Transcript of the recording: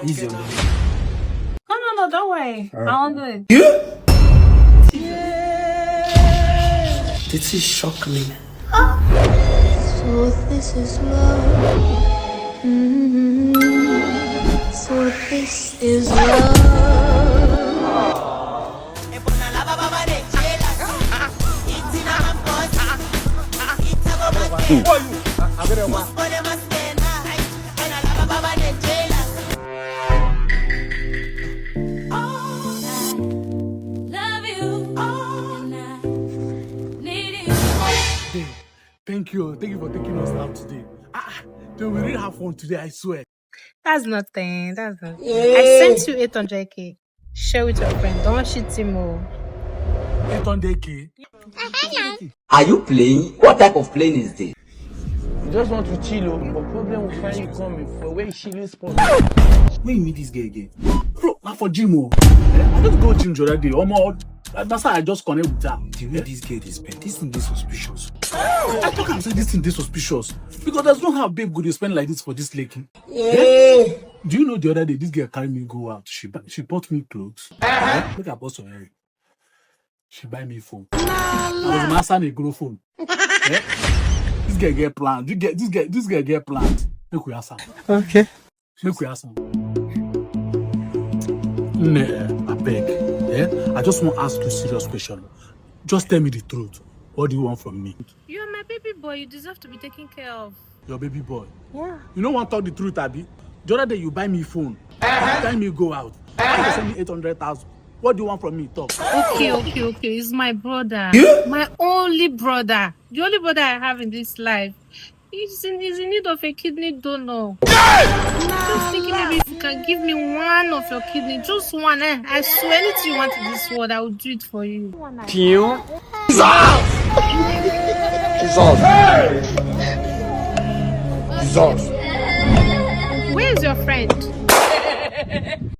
Easy on me. No, don't worry. I'll do it. Did she shock me? So this is love. So this is love. Thank you for taking us out today. Then we really have fun today, I swear. That's nothing. That's nothing. I sent you 800k. Share with your friend. Don't shit him more. 800k. Are you playing? What type of plane is this? You just want to chill, but problem will find you coming for where chilling spot. Where you meet this girl again? Bro, not for gym. I just go gym the other day. That's how I just connect with her. The way this girl is spent, this thing is suspicious. I talk and say this thing is suspicious. Because there's no how babe could spend like this for this lake. Yeah. Do you know the other day this girl carried me go out? She bought me clothes. Look at boss of her. She buy me phone. I was master a grow phone. Yeah? This girl get planned. This girl get planned. Make we ask her. Okay. Make we ask her. Nah, I beg. Yeah? I just want to ask you a serious question. Just tell me the truth. What do you want from me? You're my baby boy. You deserve to be taken care of. Your baby boy. Yeah. You don't want to talk the truth, Abby? The other day you buy me phone. Time you go out. You send me 800,000. What do you want from me? Talk. Okay. He's my brother. My only brother. The only brother I have in this life. He's in need of a kidney donor. Just thinking maybe if you can give me one of your kidney, just one. I swear anything you want in this world, I will do it for you. Pew. Where is your friend?